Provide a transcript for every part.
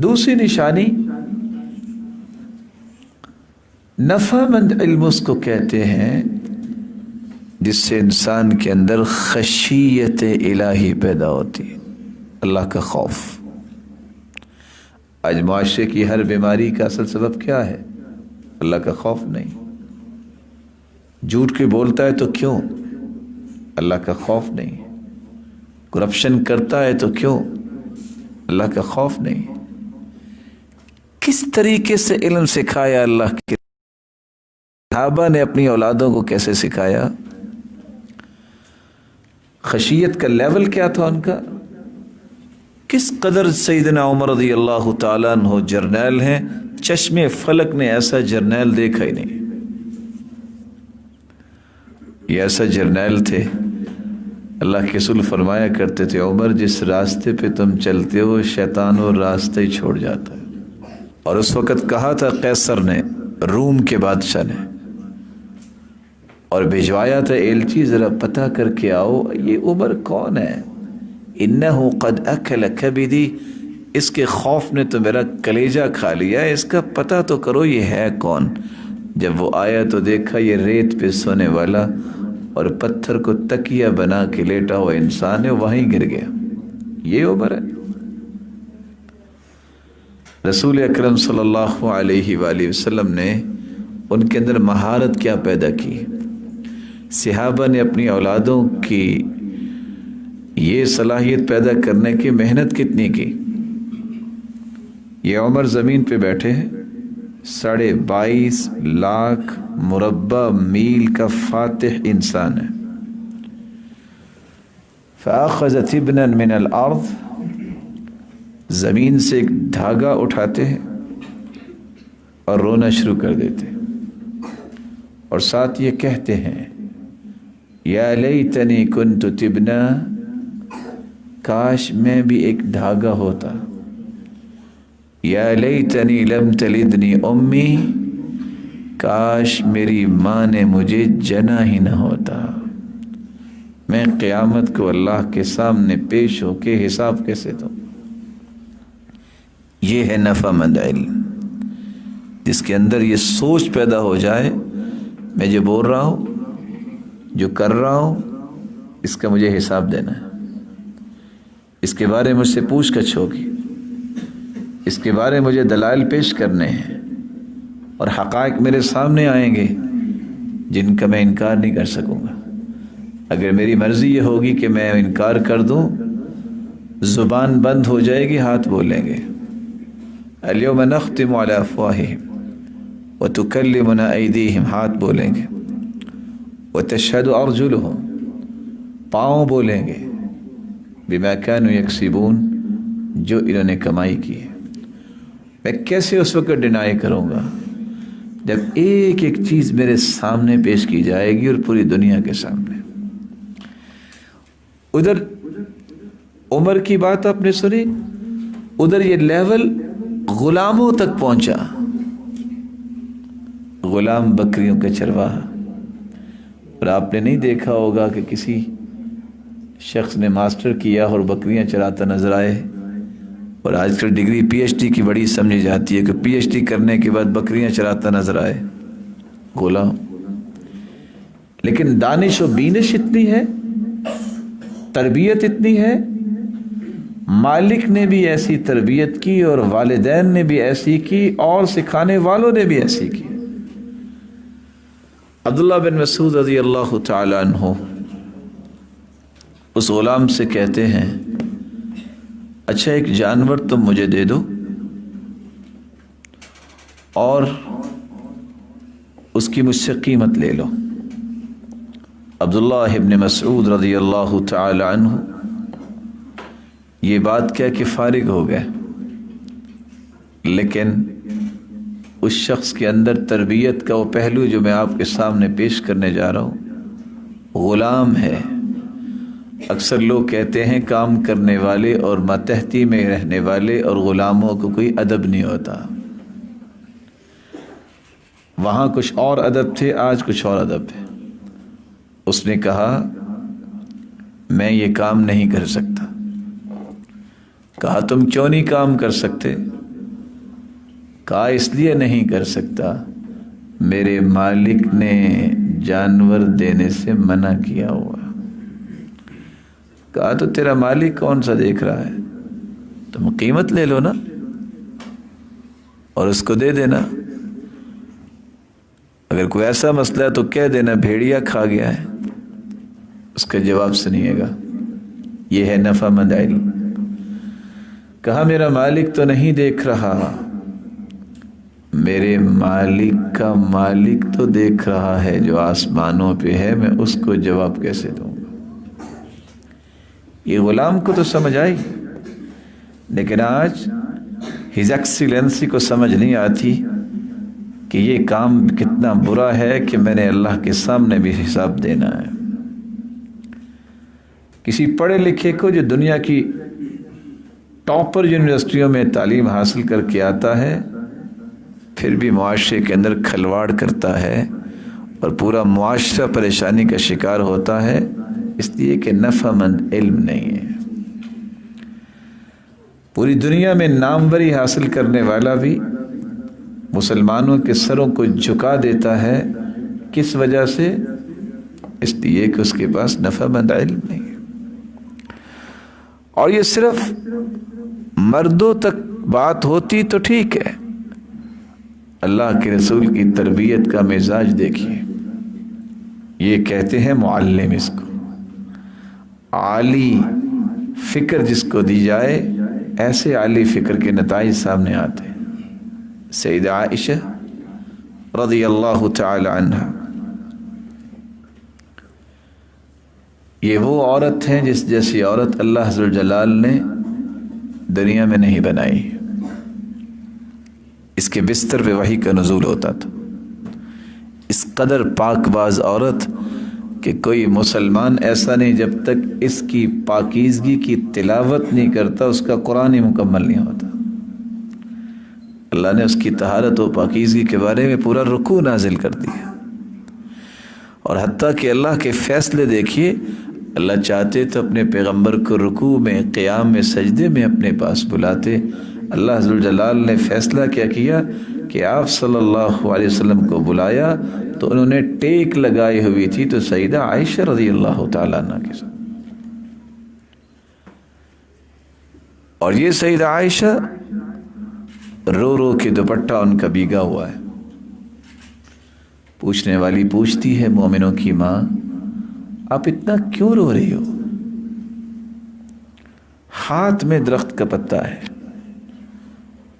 دوسری نشانی نفعمند علم اس کو کہتے ہیں جس سے انسان کے اندر خشیت الہی پیدا ہوتی ہے، اللہ کا خوف۔ آج معاشرے کی ہر بیماری کا اصل سبب کیا ہے؟ اللہ کا خوف نہیں۔ جھوٹ کے بولتا ہے تو کیوں؟ اللہ کا خوف نہیں۔ کرپشن کرتا ہے تو کیوں؟ اللہ کا خوف نہیں۔ کس طریقے سے علم سکھایا اللہ کے صحابہ نے اپنی اولادوں کو؟ کیسے سکھایا؟ خشیت کا لیول کیا تھا ان کا؟ کس قدر سیدنا عمر رضی اللہ تعالیٰ عنہ جرنیل ہیں، چشم فلک نے ایسا جرنیل دیکھا ہی نہیں۔ یہ ایسا جرنیل تھے، اللہ کے رسول فرمایا کرتے تھے عمر جس راستے پہ تم چلتے ہو شیطان وہ راستہ ہی چھوڑ جاتا ہے۔ اور اس وقت کہا تھا قیصر نے، روم کے بادشاہ نے، اور بھجوایا تھا ایلچی ذرا پتہ کر کے آؤ یہ عمر کون ہے، انہو قد اکل کبدی، اس کے خوف نے تو میرا کلیجہ کھا لیا ہے، اس کا پتہ تو کرو یہ ہے کون۔ جب وہ آیا تو دیکھا یہ ریت پہ سونے والا اور پتھر کو تکیہ بنا کے لیٹا ہوا انسان ہے، وہیں گر گیا۔ یہ عمر ہے؟ رسول اکرم صلی اللہ علیہ وآلہ وسلم نے ان کے اندر مہارت کیا پیدا کی؟ صحابہ نے اپنی اولادوں کی یہ صلاحیت پیدا کرنے کی محنت کتنی کی؟ یہ عمر زمین پہ بیٹھے ہیں، 22.5 لاکھ مربع میل کا فاتح انسان ہے۔ فَأَخَذَ تِبْنًا مِنَ الْأَرْضِ، زمین سے ایک دھاگا اٹھاتے ہیں اور رونا شروع کر دیتے ہیں، اور ساتھ یہ کہتے ہیں یا لیتنی کنت تبنا، کاش میں بھی ایک دھاگا ہوتا، یا لیتنی لم تلدنی امی، کاش میری ماں نے مجھے جنا ہی نہ ہوتا، میں قیامت کو اللہ کے سامنے پیش ہو کے حساب کیسے دوں۔ یہ ہے نفعمند علم، جس کے اندر یہ سوچ پیدا ہو جائے میں جو بول رہا ہوں، جو کر رہا ہوں، اس کا مجھے حساب دینا ہے، اس کے بارے میں مجھ سے پوچھ گچھ ہوگی، اس کے بارے میں مجھے دلائل پیش کرنے ہیں، اور حقائق میرے سامنے آئیں گے جن کا میں انکار نہیں کر سکوں گا۔ اگر میری مرضی یہ ہوگی کہ میں انکار کر دوں، زبان بند ہو جائے گی، ہاتھ بولیں گے الیوم نختم علی افواہہم وتکلمنا ایدیہم، ہاتھ بولیں گے، وتشہد ارجلہم، پاؤں بولیں گے، بما کانوا یکسبون، جو انہوں نے کمائی کی ہے۔ میں کیسے اس وقت ڈینائی کروں گا جب ایک ایک چیز میرے سامنے پیش کی جائے گی، اور پوری دنیا کے سامنے۔ ادھر عمر کی بات آپ نے سنی، ادھر یہ لیول غلاموں تک پہنچا، غلام بکریوں کا چرواہا۔ اور آپ نے نہیں دیکھا ہوگا کہ کسی شخص نے ماسٹر کیا اور بکریاں چراتا نظر آئے، اور آج کل ڈگری پی ایچ ڈی کی بڑی سمجھی جاتی ہے کہ پی ایچ ڈی کرنے کے بعد بکریاں چراتا نظر آئے، غلام۔ لیکن دانش و بینش اتنی ہے، تربیت اتنی ہے، مالک نے بھی ایسی تربیت کی اور والدین نے بھی ایسی کی اور سکھانے والوں نے بھی ایسی کی۔ عبداللہ بن مسعود رضی اللہ تعالی عنہ اس غلام سے کہتے ہیں اچھا ایک جانور تم مجھے دے دو اور اس کی مجھ سے قیمت لے لو۔ عبداللہ ابن مسعود رضی اللہ تعالی عنہ یہ بات کہہ کے فارغ ہو گئے، لیکن اس شخص کے اندر تربیت کا وہ پہلو جو میں آپ کے سامنے پیش کرنے جا رہا ہوں، غلام ہے۔ اکثر لوگ کہتے ہیں کام کرنے والے اور ماتحتی میں رہنے والے اور غلاموں کو کوئی ادب نہیں ہوتا۔ وہاں کچھ اور ادب تھے، آج کچھ اور ادب ہے۔ اس نے کہا میں یہ کام نہیں کر سکتا۔ کہا تم کیوں نہیں کام کر سکتے؟ کہا اس لیے نہیں کر سکتا، میرے مالک نے جانور دینے سے منع کیا ہوا۔ کہا تو تیرا مالک کون سا دیکھ رہا ہے، تم قیمت لے لو نا اور اس کو دے دینا۔ اگر کوئی ایسا مسئلہ ہے تو کہہ دینا بھیڑیا کھا گیا ہے، اس کا جواب سنیے گا۔ یہ ہے نفع مند علم۔ کہا میرا مالک تو نہیں دیکھ رہا، میرے مالک کا مالک تو دیکھ رہا ہے جو آسمانوں پہ ہے، میں اس کو جواب کیسے دوں گا؟ یہ غلام کو تو سمجھ آئی، لیکن آج ہز ایکسیلنسی کو سمجھ نہیں آتی کہ یہ کام کتنا برا ہے کہ میں نے اللہ کے سامنے بھی حساب دینا ہے۔ کسی پڑھے لکھے کو جو دنیا کی ٹاپر یونیورسٹیوں میں تعلیم حاصل کر کے آتا ہے، پھر بھی معاشرے کے اندر کھلواڑ کرتا ہے اور پورا معاشرہ پریشانی کا شکار ہوتا ہے، اس لیے کہ نفع مند علم نہیں ہے۔ پوری دنیا میں ناموری حاصل کرنے والا بھی مسلمانوں کے سروں کو جھکا دیتا ہے، کس وجہ سے؟ اس لیے کہ اس کے پاس نفع مند علم نہیں ہے۔ اور یہ صرف مردوں تک بات ہوتی تو ٹھیک ہے، اللہ کے رسول کی تربیت کا مزاج دیکھیے۔ یہ کہتے ہیں معلم، اس کو عالی فکر جس کو دی جائے، ایسے عالی فکر کے نتائج سامنے آتے ہیں۔ سیدہ عائشہ رضی اللہ تعالی عنہا، یہ وہ عورت ہیں جس جیسی عورت اللہ ذو الجلال نے دنیا میں نہیں بنائی۔ اس کے بستر پہ وحی کا نزول ہوتا تھا۔ اس قدر پاک باز عورت کہ کوئی مسلمان ایسا نہیں جب تک اس کی پاکیزگی کی تلاوت نہیں کرتا اس کا قرآن ہی مکمل نہیں ہوتا۔ اللہ نے اس کی طہارت و پاکیزگی کے بارے میں پورا رکوع نازل کر دیا، اور حتیٰ کہ اللہ کے فیصلے دیکھیے، اللہ چاہتے تو اپنے پیغمبر کو رکوع میں، قیام میں، سجدے میں اپنے پاس بلاتے۔ اللہ ذوالجلال نے فیصلہ کیا کیا کہ آپ صلی اللہ علیہ وسلم کو بلایا تو انہوں نے ٹیک لگائی ہوئی تھی تو سیدہ عائشہ رضی اللہ تعالیٰ عنہ کے ساتھ، اور یہ سیدہ عائشہ رو رو کے دوپٹہ ان کا بھیگا ہوا ہے۔ پوچھنے والی پوچھتی ہے، مومنوں کی ماں آپ اتنا کیوں رو رہی ہو؟ ہاتھ میں درخت کا پتا ہے،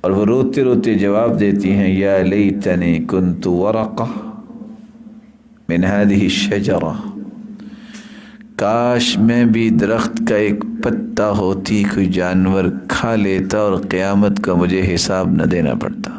اور وہ روتے روتے جواب دیتی ہیں، یا لیتنی کنت ورقہ من هذه الشجرہ، کاش میں بھی درخت کا ایک پتا ہوتی، کوئی جانور کھا لیتا اور قیامت کا مجھے حساب نہ دینا پڑتا۔